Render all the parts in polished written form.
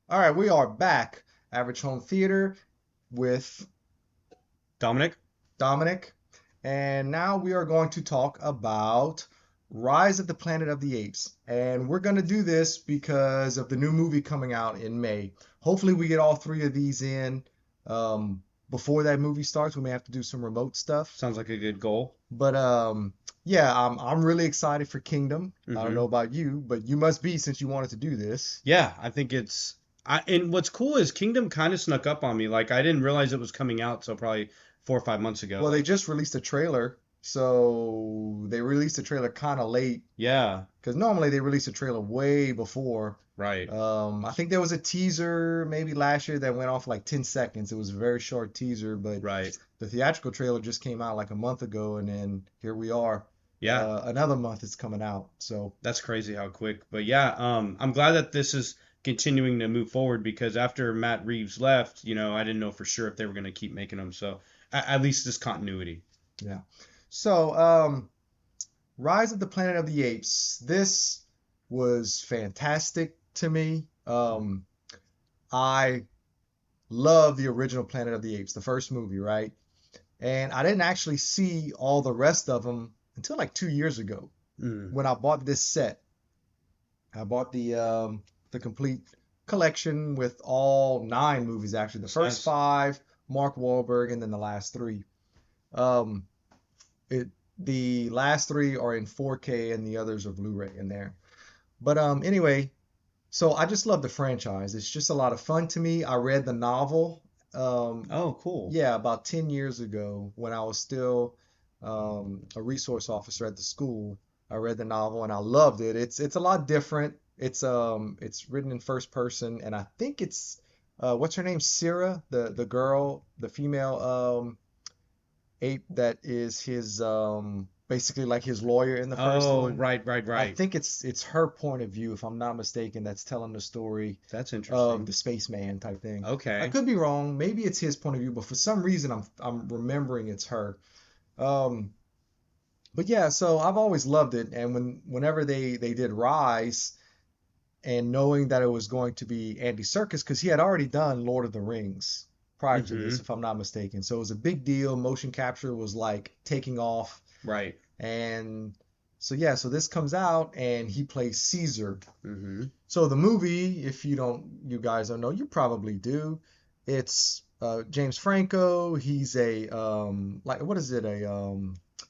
All right, we are back. Average Home Theater with Dominic? Dominic. And now we are going to talk about Rise of the Planet of the Apes. And we're going to do this because of the new movie coming out in May. Hopefully, we get all three of these in before that movie starts. We may have to do some remote stuff. Sounds like a good goal. But yeah, I'm really excited for Kingdom. I don't know hmm about you, but you must be since you wanted to do this. Yeah, I think and what's cool is Kingdom kind of snuck up on me. Like, I didn't realize it was coming out till probably 4 or 5 months ago. Well, they Like, just released a trailer, so they released the trailer kind of late yeah, because normally they release a trailer way before. right, I think there was a teaser maybe last year that went off like 10 seconds. It was a very short teaser, but right. the theatrical trailer just came out like a month ago, and then here we are. Yeah, Another month it's coming out. So that's crazy how quick. But yeah, I'm glad that this is continuing to move forward because after Matt Reeves left, I didn't know for sure if they were going to keep making them. So at least this continuity. yeah. So Rise of the Planet of the Apes. This was fantastic to me. I love the original Planet of the Apes, the first movie, right? And I didn't actually see all the rest of them until like 2 years ago Mm, when I bought this set. I bought the complete collection with all nine movies actually. The first nice. five, Mark Wahlberg, and then the last three. Um, it the last three are in 4K and the others are Blu-ray in there. But anyway, so I just love the franchise. It's just a lot of fun to me. I read the novel, um, Oh, cool. yeah, about 10 years ago when I was still a resource officer at the school. I read the novel and I loved it. It's a lot different. It's written in first person and I think it's what's her name? Syrah, the girl, the female ape that is his basically like his lawyer in the first Oh, one. right, right, I right. think it's her point of view, if I'm not mistaken, that's telling the story That's of interesting. the spaceman type thing. I Okay. could be wrong. Maybe it's his point of view, but for some reason I'm remembering it's her. Um, but yeah, so I've always loved it, and whenever they did Rise, and knowing that it was going to be Andy Serkis, because he had already done Lord of the Rings prior to this, hmm if I'm not mistaken. So it was a big deal. Motion capture was like taking off, Right. and so yeah, so this comes out and he plays Caesar. hmm So the movie, if you guys don't know, you probably do. It's James Franco. He's a like what is it?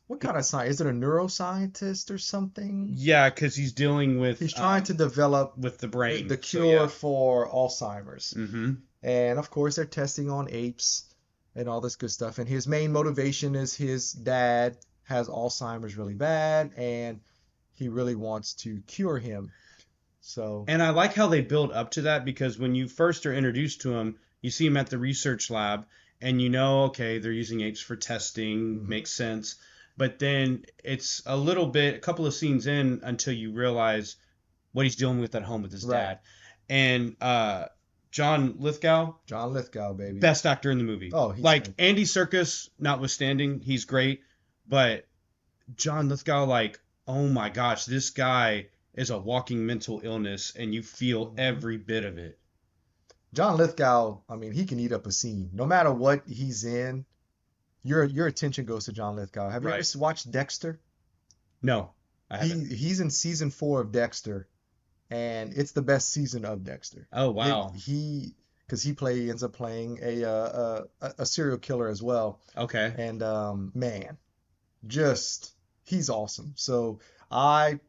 What kind of science? Is it a neuroscientist or something? Yeah, because he's dealing He's trying to develop with the the brain. So cure yeah. for Alzheimer's. hmm And of course, they're testing on apes and all this good stuff. And his main motivation is his dad has Alzheimer's really bad and he really wants to cure him. So, And I like how they build up to that because when you first are introduced to him, you see him at the research lab and okay, they're using apes for testing, mhm, makes sense. But then it's a couple of scenes in until you realize what he's dealing with at home with his right. dad. And John Lithgow, John Lithgow, baby. best actor in the movie. Oh, he's Like fantastic. Andy Serkis, notwithstanding, he's great, but John Lithgow, like, oh my gosh, this guy is a walking mental illness, and you feel Mhm. every bit of it. John Lithgow, I mean, he can eat up a scene. No matter what he's in, your attention goes to John Lithgow. Have you ever Right? watched Dexter? No, I haven't. He's in season 4 of Dexter, and it's the best season of Dexter. Oh It wow. he because ends up playing a serial killer as well, Okay. and man, just he's awesome. So I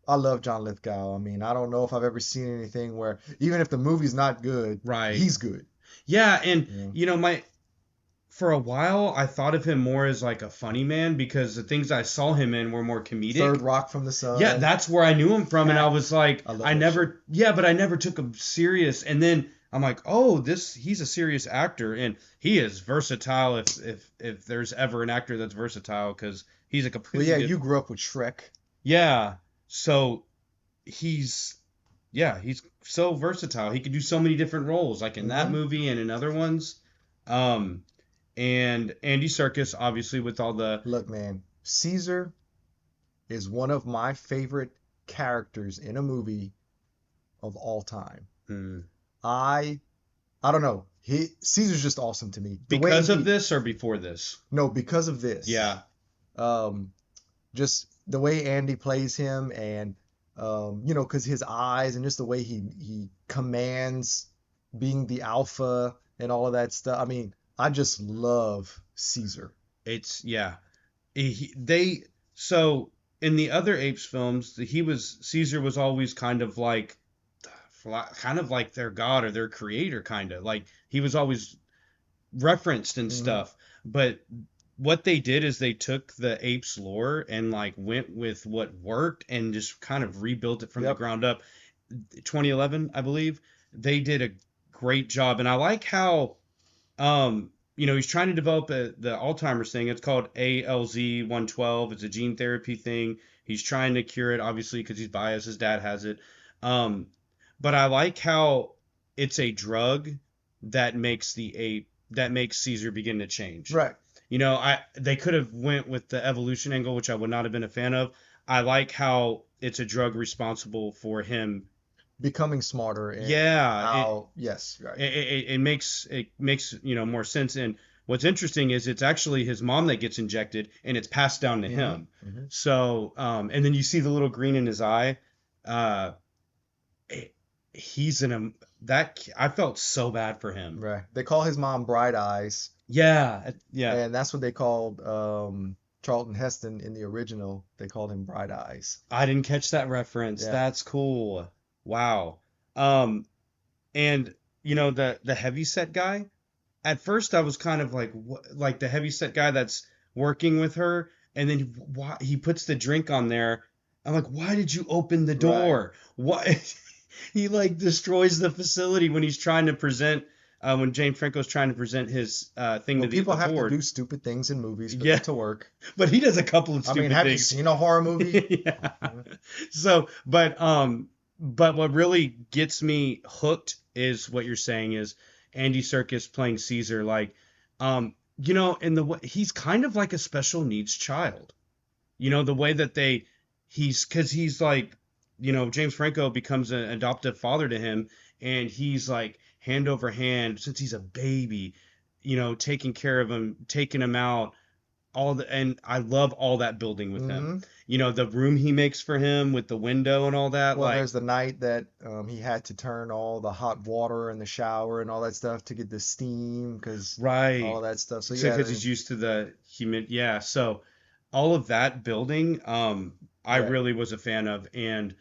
I love John Lithgow. I mean, I don't know if I've ever seen anything where even if the movie's not good, Right. he's good. Yeah, and Yeah. my for a while I thought of him more as like a funny man because the things I saw him in were more Third comedic. Rock from the Yeah, Sun. that's where I knew him from, and I was like, I love I that show. never, yeah, but I never took him serious. And then I'm like, oh, he's a serious actor, and he is versatile. If there's ever an actor that's versatile, because he's a Well, completely yeah, you different. grew up with Shrek. Yeah, so he's he's so versatile. He could do so many different roles, like in that Hmm. movie and in other ones. Um, and Andy Serkis, obviously, with all the Look, man, Caesar is one of my favorite characters in a movie of all time. mm, I I don't know. Caesar's just awesome to me. The way Because of he this or before this? no, because of this. Yeah, Um, just the way Andy plays him, and because his eyes and just the way he commands being the alpha and all of that stuff. I mean, I just love Caesar. it's yeah. They so in the other Apes films, Caesar was always kind of like their god or their creator, kind of like he was always referenced and Hmm. stuff. But what they did is they took the Apes lore and like went with what worked and just kind of rebuilt it from the Yep. ground up. 2011, I believe, they did a great job, and I like how he's trying to develop the Alzheimer's thing. It's called ALZ 112. It's a gene therapy thing. He's trying to cure it, obviously, because he's biased. His dad has it. Um, but I like how it's a drug that makes Caesar begin to change. Right. They could have went with the evolution angle, which I would not have been a fan of. I like how it's a drug responsible for him. Becoming smarter and Yeah, how, yes, right. it makes more sense. And what's interesting is it's actually his mom that gets injected, and it's passed down to Hmm. him. Hmm. So and then you see the little green in his eye. Uh, it- he's in a that I felt so bad for him. Right. They call his mom Bright Eyes, Yeah, yeah. and that's what they called Charlton Heston in the original. They called him Bright Eyes. I didn't catch that reference. Yeah. That's cool. Wow. Um, and the heavy set guy. At first I was kind of like like the heavy set guy that's working with her, and then he puts the drink on there. I'm like, why did you open the Right. door? Why he like destroys the facility when he's trying to present when James Franco's trying to present his thing Well, to people the have to board. do stupid things in movies for Yeah, that to work. but he does a couple of I mean, stupid have you things. seen a horror movie? Yeah. So, but what really gets me hooked is what you're saying is Andy Serkis playing Caesar, like, in the way he's kind of like a special needs child. The way that because he's like, James Franco becomes an adoptive father to him, and he's like hand over hand since he's a baby, taking care of him, taking him out and I love all that building with him. Hmm. The room he makes for him with the window and all that, Well, like there's the night that he had to turn all the hot water in the shower and all that stuff to get the steam, because all right. of that stuff. So So yeah, because he's used to the humid, yeah. So all of that building, I right. really was a fan of, and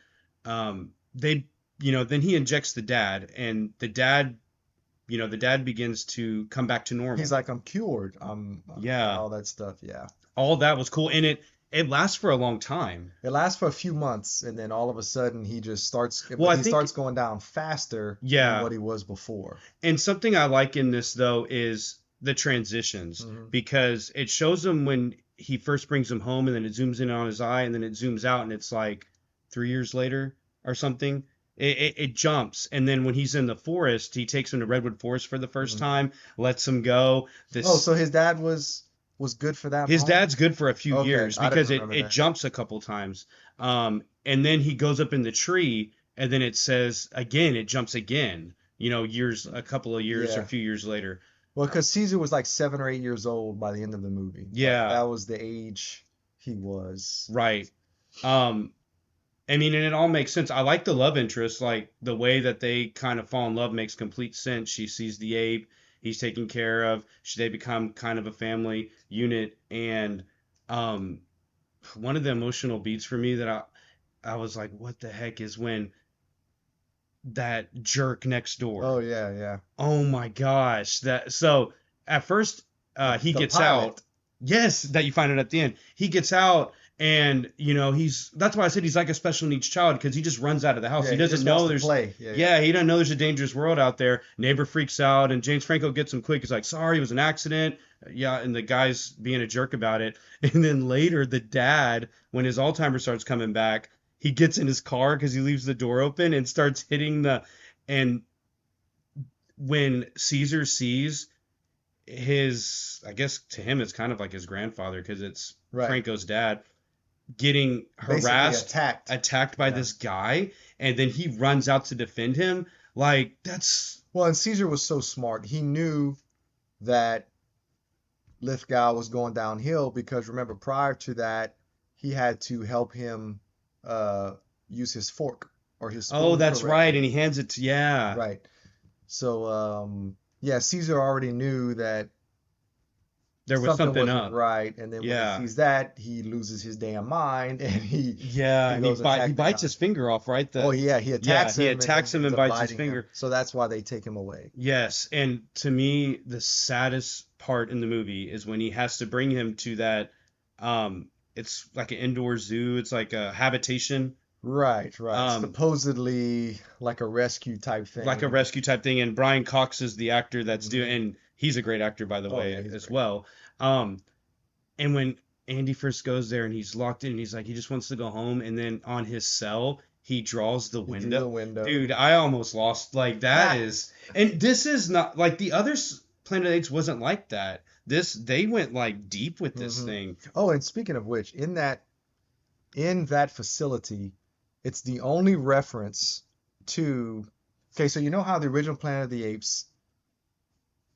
they, then he injects the dad, and the dad begins to come back to He's normal. like, I'm cured. And Yeah, all that stuff. Yeah. all that was cool, and it lasts for a long time. It lasts for a few months, and then all of a sudden he just starts, Well, but I he think starts going down faster than yeah. what he was before. And something I like in this though is the transitions Hmm. because it shows him when he first brings him home and then it zooms in on his eye and then it zooms out and it's like 3 years later or something. It jumps and then when he's in the forest, he takes him to Redwood Forest for the first Hmm. time, lets him go. Oh, This so his dad was good for that his long? dad's good for a few Okay, years I didn't because it remember it that. jumps a couple times. And then he goes up in the tree, and then it says again, it jumps again. Years, a couple of years or a Yeah. few years later. Well, because Caesar was like 7 or 8 years old by the end of the movie. Like Yeah, that was the age he was. right. Um, I mean, and it all makes sense. I like the love interest, like the way that they kind of fall in love makes complete sense. She sees the ape, he's taken care of. They become kind of a family unit, and um, one of the emotional beats for me that I was like, what the heck is when that jerk next Oh door. yeah, yeah. Oh my gosh. That so at first he The gets out. pilot. Yes, that you find it at the end. He gets out and he's that's why I said he's like a special needs child because he just runs out of the house. Yeah, He he doesn't just wants know to there's play. Yeah, yeah. yeah, he doesn't know there's a dangerous world out there. Neighbor freaks out and James Franco gets him quick. He's like, "Sorry, it was an accident." Yeah, and the guy's being a jerk about it. And then later the dad when his Alzheimer's starts coming back, he gets in his car because he leaves the door open and starts hitting the and when Caesar sees I guess to him it's kind of like his grandfather because it's Right. Franco's dad getting Basically harassed, attacked. attacked by Yeah. this guy, and then he runs out to defend him. Like that's Well, and Caesar was so smart. He knew that Lithgow was going downhill because remember, prior to that, he had to help him uh, use his fork or his oh, spoon that's right. And correctly. he hands it to yeah. Right. So, yeah, Caesar already knew that There was something something wasn't up. right, and then when he Yeah. sees that, he loses his damn mind, and Yeah, he and goes he attack the bites guy. his finger off, right? Oh The yeah, he yeah, attacks he him and then attacks him ends and up bites his biting him. finger. So that's why they take him away. Yes, and to me, the saddest part in the movie is when he has to bring him to that it's like an indoor zoo, it's like a habitation, Right, right. um Supposedly like a rescue type like a thing. rescue type thing, and Brian Cox is the actor that's doing, Hmm. and he's a great actor by the Oh yeah, way he's as great. well. Um and when Andy first goes there and he's locked in and he's like he just wants to go home, and then on his cell he draws the He drew the window. window. Dude, I almost lost, like that Ah. is, and this is not like the other Planet Apes wasn't like that. This they went like deep with this Hmm. thing. Oh, and speaking of which, in that facility, it's the only reference to. Okay, so you know how the original Planet of the Apes,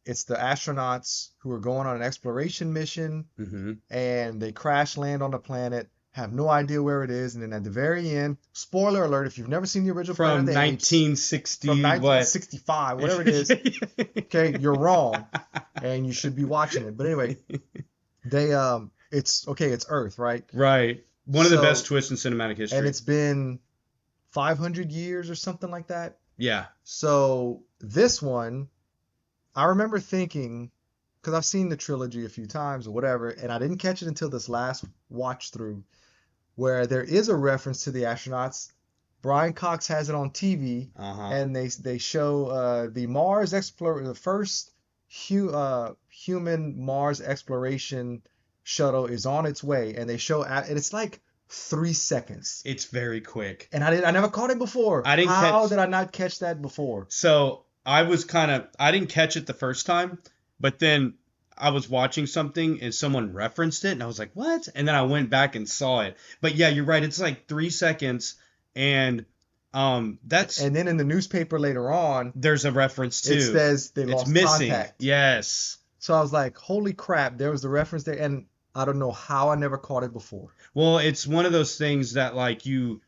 it's the astronauts who are going on an exploration mission Hmm. and they crash land on the planet, have no idea where it is, and then at the very end, spoiler alert, if you've never seen the original Planet of From the Apes 1960 from what? 1965, whatever it is, okay, you're wrong and you should be watching it. But anyway, it's okay, it's Earth, right? Right. One of the best So, twists in cinematic and history. it's been 500 years or something like that. Yeah. So, this one, I remember thinking, because I've seen the trilogy a few times or whatever, and I didn't catch it until this last watch through, where there is a reference to the astronauts. Brian Cox has it on TV, Uh-huh. and they show the Mars explore the first human Mars exploration shuttle is on its way, and they show and it's like 3 seconds, It's very quick. and I never caught it before. I didn't How catch did I not catch that before? So I was kind of, I didn't catch it the first time, but then I was watching something and someone referenced it and I was like, what? And then I went back and saw it. But yeah, you're right. It's like 3 seconds, and that's And then in the newspaper later on, there's a reference it too. says they It's lost missing. contact. Yes. So I was like, holy crap, there was the reference there. And I don't know how I never caught it before. Well, it's one of those things that like you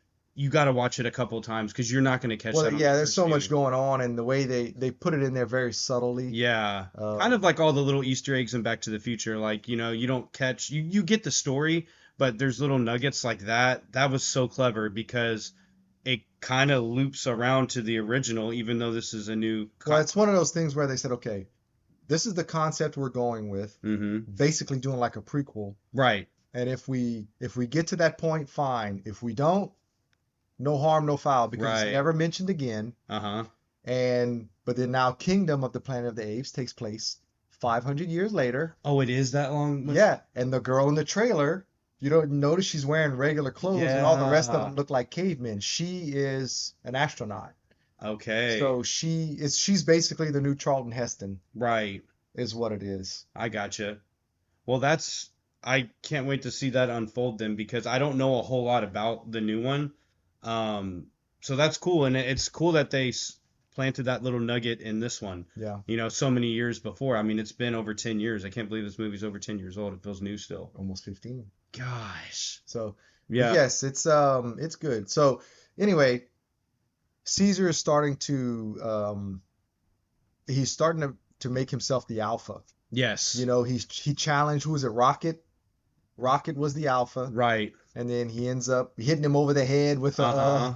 got to watch it a couple of times because you're not going to catch Well, that on the yeah, there's first so much viewing. going on, and the way they put it in there very subtly. Yeah, kind of Um, like all the little Easter eggs in Back to the Future. Like, you don't catch, you get the story, but there's little nuggets like that. That was so clever because it kind of loops around to the original, even though this is a new well, it's one of those things where they said, okay, this is the concept we're going with, Mm-hmm. basically doing like a prequel. Right. And if we get to that point, fine. If we don't, no harm, no foul, because it's Right. never mentioned again. Uh-huh. And but then now Kingdom of the Planet of the Apes takes place 500 years later. Oh, it is that long? Yeah, and the girl in the trailer, you don't notice she's wearing regular clothes, and all the rest of Yeah. them look like cavemen. She is an astronaut. Okay. So she's basically the new Charlton Heston, Right. is what it is. I gotcha. Well, I can't wait to see that unfold then because I don't know a whole lot about the new one. Um, so that's cool, and it's cool that they planted that little nugget in this one. Yeah, So many years before. I mean, it's been over 10 years. I can't believe this movie's over 10 years old. It feels new still. almost 15. Gosh. So, but Yeah. yes, it's good. So anyway, Caesar is starting to he's starting to make himself the alpha. Yes. He challenged, who was it, Rocket? Rocket was the alpha, Right. and then he ends up hitting him over the head with Uh-huh.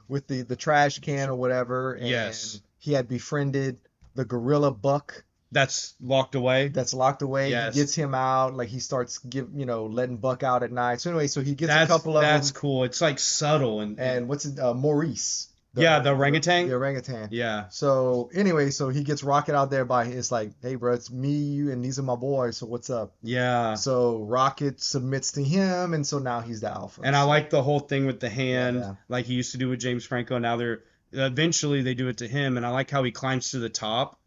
with the trash can or whatever, and Yes. he had befriended the gorilla Buck That's locked away. that's locked away. He Yes. gets him out, like he starts letting Buck out at night. So anyway, so he gets a That's couple of that's them, cool. It's like subtle and and what's it, Maurice, yeah, the the orangutan. orangutan. Yeah. So anyway, so he gets Rocket out there it's like, hey bro, it's me, you, and these are my boys. So what's up? Yeah. So Rocket submits to him, and so now he's the alpha. And I So like the whole thing with the hand, yeah, like he used to do with James Franco. Now eventually they do it to him, and I like how he climbs to the top,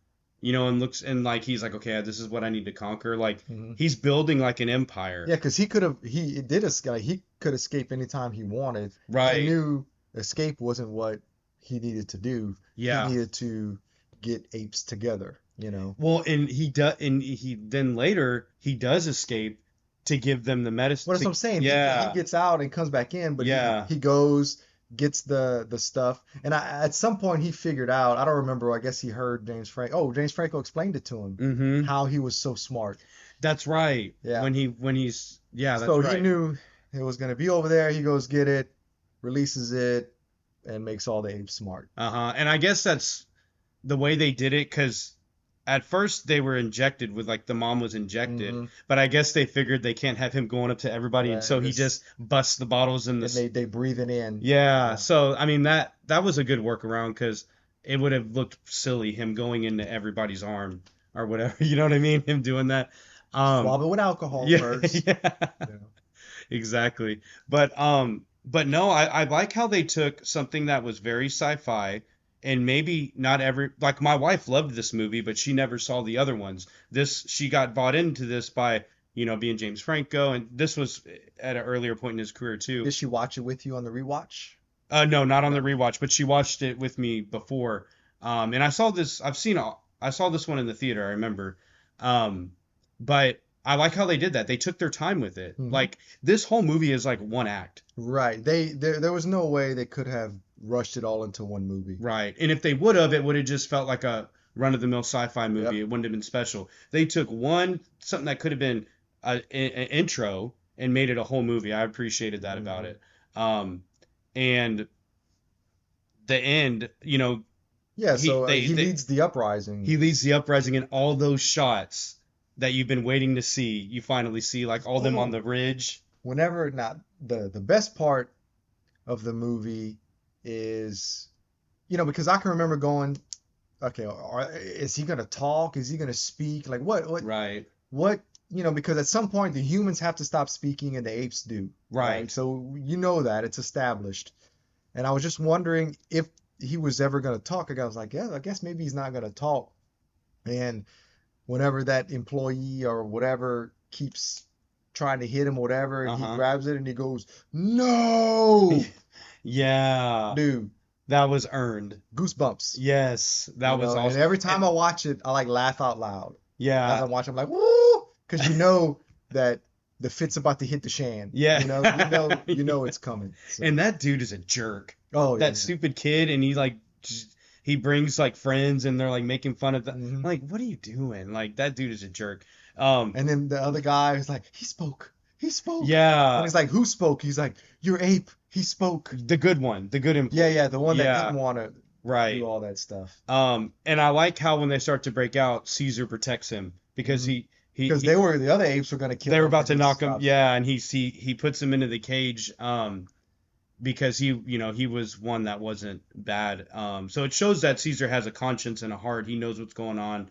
and looks and like he's like, okay, this is what I need to conquer. Like hmm he's building like an empire. yeah, because he could escape anytime he wanted. He Right. knew escape wasn't what he needed to do. He Yeah. needed to get apes together, you know. Well, and he then later he does escape to give them the medicine What that's what to I'm saying. He yeah. gets out and comes back in, but Yeah. he goes, gets the stuff, and at some point he figured out. I don't remember. I guess he heard James Franco. Oh, James Franco explained it to him Mm-hmm. how he was so smart. That's right. Yeah. When he's yeah, So that's he right. knew it was gonna be over there. He goes get it, releases it, and makes all the apes smart. Uh-huh. And I guess that's the way they did it because at first they were injected with like the mom was injected, Hmm. but I guess they figured they can't have him going up to everybody, and so Right. he This just busts the bottles in and this. they breathe it in. Yeah, Yeah. so I mean that was a good workaround because it would have looked silly him going into everybody's arm or whatever. You know what I mean? Him doing that. Swab it with alcohol Yeah, first. yeah. Yeah. Exactly. But no, I like how they took something that was very sci-fi and maybe not every like my wife loved this movie, but she never saw the other ones. This she got bought into this by, being James Franco, and this was at an earlier point in his career too. Did she watch it with you on the rewatch? No, not on the No. rewatch, but she watched it with me before. And I saw this. I saw this one in the theater. I remember. Um, but I like how they did that. They took their time with it. Hmm. Like this whole movie is like one act, Right. There was no way they could have rushed it all into one movie. right? And if they would have, it would have just felt like a run-of-the-mill sci-fi movie. Yep. It wouldn't have been special. They took something that could have been an intro and made it a whole movie. I appreciated that about Hmm. it. And the end, Yeah, he so they he they leads the uprising. he leads the uprising in all those shots that you've been waiting to see. You finally see like all them on Oh, the ridge. whenever not the best part of the movie is, because I can remember going, okay, is he gonna talk? Is he gonna speak? Like Right. what, because at some point the humans have to stop speaking and the apes do, right? Right. So that it's established. And I was just wondering if he was ever gonna talk. I was like, yeah, I guess maybe he's not gonna talk. And whenever that employee or whatever keeps trying to hit him or whatever, he Uh-huh. grabs it and he goes, no, Yeah. dude, That was earned. goosebumps, Yes, that was and awesome. every time And I watch it, I like laugh out loud. As yeah. I'm watching, I'm like, woo, because that the fit's about to hit the shan. Yeah. It's coming. So, And that dude is a jerk. oh yeah, That yeah. stupid kid, and he like he brings like friends, and they're like making fun of the. I'm Hmm. like, what are you doing? Like that dude is a jerk. Um, And then the other guy is like, he spoke, and yeah, it's like, who spoke? He's like, your ape, he spoke. the good one, the good Yeah, employee. yeah, the one that Yeah, didn't want to do right. all that stuff. And I like how when they start to break out, Caesar protects him because Hmm. Because the other apes were gonna they kill were him, about but to he knock him. stops them. Yeah, and he puts him into the cage. Because he was one that wasn't bad. So it shows that Caesar has a conscience and a heart. He knows what's going on.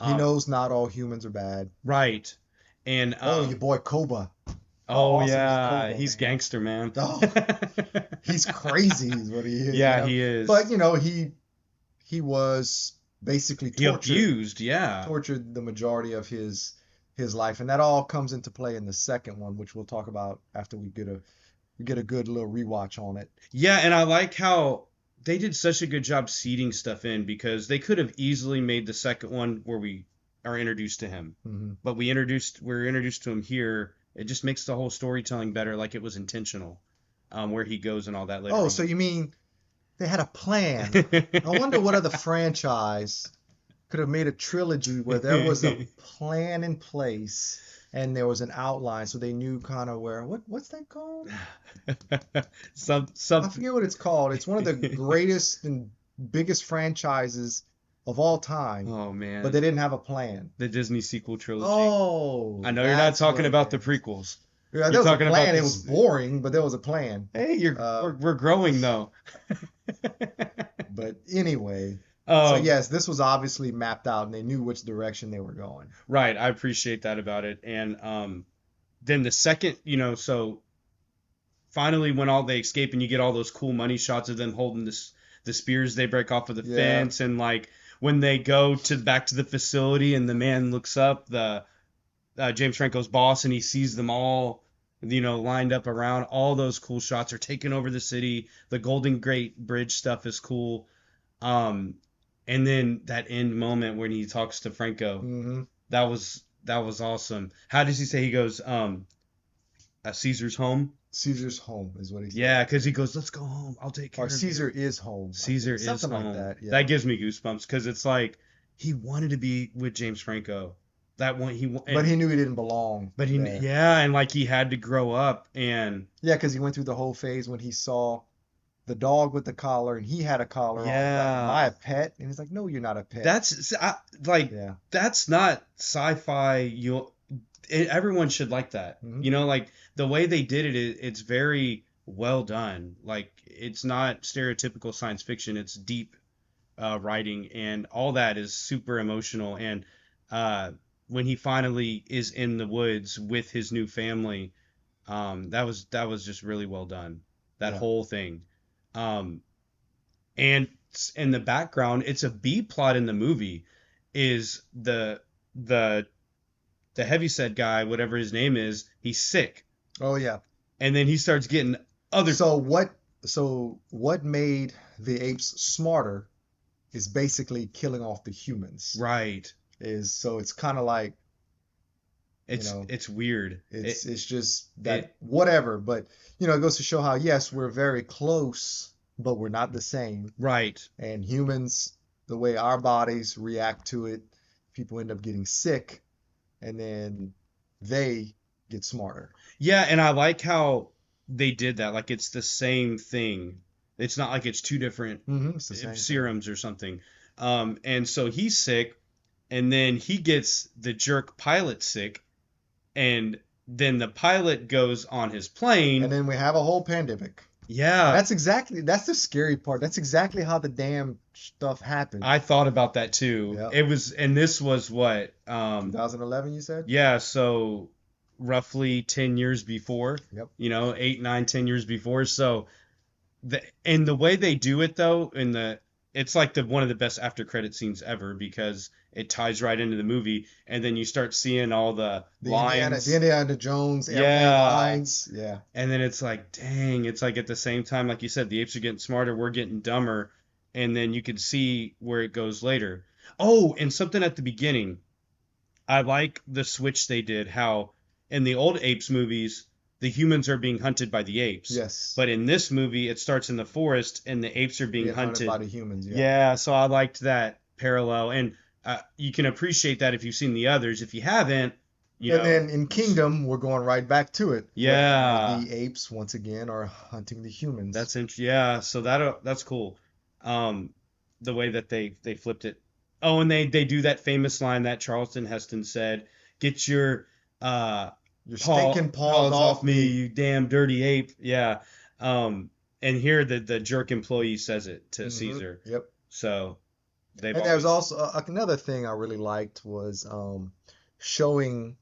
He Um, knows not all humans are bad. right. And Oh, your boy Koba. How oh awesome is yeah, Koba, he's man? gangster, man. Oh, he's crazy, is what he is, Yeah, he is. But he was basically He abused, yeah. tortured the majority of his life, and that all comes into play in the second one, which we'll talk about after we get a good little rewatch on it. Yeah, and I like how they did such a good job seeding stuff in because they could have easily made the second one where we are introduced to him. Hmm. But we're introduced to him here. It just makes the whole storytelling better, like it was intentional, where he goes and all that later Oh, on. so you mean they had a plan? I wonder what other franchise could have made a trilogy where there was a plan in place and there was an outline, so they knew kind of what's that called? Some I forget what it's called. It's one of the greatest and biggest franchises of all time, oh but man, they didn't have a plan. the Disney sequel trilogy. Oh, I know you're not that's what talking it about the is. prequels. Yeah, there You're was a talking about plan. It was this. boring, but there was a plan. Hey, Uh, we're growing though. but anyway, so Um, yes, this was obviously mapped out, and they knew which direction they were going. right, I appreciate that about it. And then the second, so finally when all they escape and you get all those cool money shots of them holding the spears they break off of the Yeah. fence and like when they go to back to the facility and the man looks up the James Franco's boss and he sees them all lined up around. All those cool shots are taking over the city. The Golden Gate Bridge stuff is cool. Um, and then that end moment when he talks to Franco, Hmm. that was awesome. How does he say? He goes, Caesar's home. Caesar's home is what he said. Yeah, because he goes, let's go home. I'll take Or care of Caesar you. is home, I Caesar think. is Something like home. that. That Yeah. gives me goosebumps because it's like he wanted to be with James Franco. That one But and he knew he didn't belong but he there. yeah, and like he had to grow up and Yeah, because he went through the whole phase when he saw the dog with the collar and he had a collar on. He's like, "Am I yeah, a pet?" And he's like, "No, you're not a pet." like Yeah. that's not sci-fi. Everyone should like that. Hmm. Like the way they did it, it's very well done. Like it's not stereotypical science fiction. It's deep writing, and all that is super emotional. And uh, when he finally is in the woods with his new family, that was just really well done. That Yeah. whole thing, um, and in the background, it's a B plot in the movie. Is the the heavyset guy, whatever his name is, he's sick, Oh yeah. and then he starts getting other So what made the apes smarter is basically killing off the humans. right. Is so it's kind of like, you It's know, it's weird. it's just that It whatever, but it goes to show how yes, we're very close, but we're not the same. right. And humans, the way our bodies react to it, people end up getting sick, and then they get smarter. Yeah, and I like how they did that. Like it's the same thing. It's not like it's two different It's the same thing. serums or something. And so he's sick, and then he gets the jerk pilot sick, and then the pilot goes on his And plane. then we have a whole pandemic. And Yeah, that's the scary part. That's exactly how the damn stuff happened. I thought about that too. Yep. And this was what? 2011, you said? Yeah, so roughly 10 years before, Yep. 8, 9, 10 years before. So and the way they do it though, it's like the one of the best after credit scenes ever because it ties right into the movie, and then you start seeing all the The lines. Indiana Jones airplane Yeah. lines. Yeah. And then it's like, dang, it's like at the same time, like you said, the apes are getting smarter, we're getting dumber, and then you can see where it goes later. Oh, and something at the beginning. I like the switch they did, how in the old Apes movies, the humans are being hunted by the apes. Yes. But in this movie, it starts in the forest and the apes are being Being hunted by hunted. the humans. Yeah. Yeah, so I liked that parallel. And you can appreciate that if you've seen the others. If you haven't, you And know, then in Kingdom, we're going right back to it, where yeah, the apes once again are hunting the humans. yeah, so that's cool. Um, the way that they flipped it. Oh, and they do that famous line that Charlton Heston said, "Get your uh Your stinking paws paws off off me, me. you damn dirty ape." Yeah. And here the jerk employee says it to Caesar. Yep. So they've And there's always also another thing I really liked was showing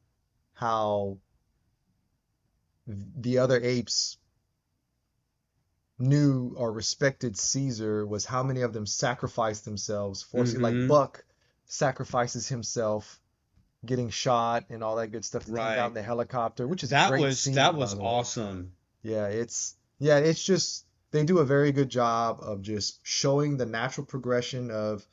how the other apes knew or respected Caesar was how many of them sacrificed themselves for like mm-hmm. Buck sacrifices himself getting shot and all that good stuff to take down Right. the helicopter, which is a That great was scene that by was the way. awesome. It's just they do a very good job of just showing the natural progression of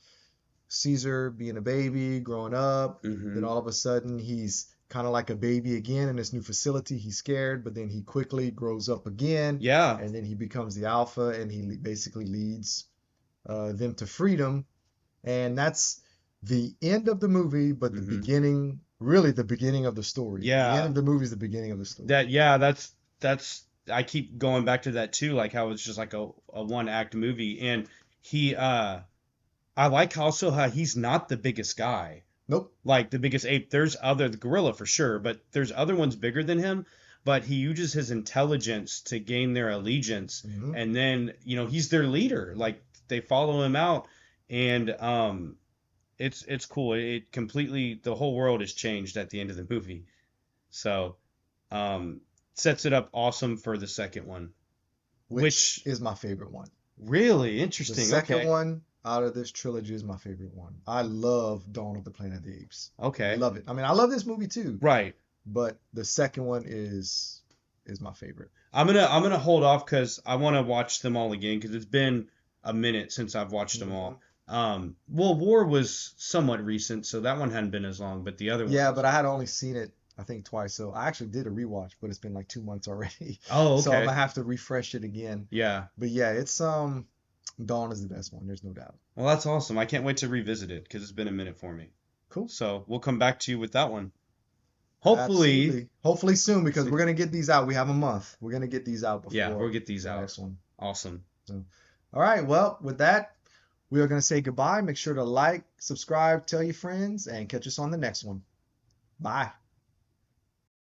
Caesar being a baby, growing up, then Mm-hmm. all of a sudden he's kind of like a baby again in this new facility. He's scared, but then he quickly grows up again, Yeah. and then he becomes the alpha, and he basically leads them to freedom. And that's the end of the movie, but the Mm-hmm. beginning, really the beginning of the story. The end Yeah. of the movie is the beginning of the story. That's I keep going back to that too, like how it's just like a one act movie. And he I like also how he's not the biggest guy. Nope. Like the biggest ape. There's the gorilla for sure, but there's other ones bigger than him. But he uses his intelligence to gain their allegiance, Hmm. and then he's their leader. Like they follow him out, and it's cool. It completely the whole world is changed at the end of the movie. So um, sets it up awesome for the second one, Which which is my favorite one. really The interesting. second Okay, one out of this trilogy is my favorite one. I love Dawn of the Planet of the Apes. okay, Love it. I mean, I love this movie too, right. but the second one is my favorite. I'm gonna hold off because I want to watch them all again because it's been a minute since I've watched them Hmm. all. Well, War was somewhat recent, so that one hadn't been as long, but the other Yeah, ones. but I had only seen it, I think, twice. So I actually did a rewatch, but it's been like 2 months already. Oh, So I'm okay. gonna have to refresh it again. Yeah. But yeah, it's Dawn is the best one. There's no doubt. Well, that's awesome. I can't wait to revisit it because it's been a minute for me. Cool. So we'll come back to you with that one. Hopefully, Absolutely. Hopefully soon we'll because see. we're gonna get these out. We have a month. We're gonna get these out Yeah, we'll before get these the out. next one. Awesome. So, all right. Well, with that, we are gonna say goodbye. Make sure to like, subscribe, tell your friends, and catch us on the next one. Bye.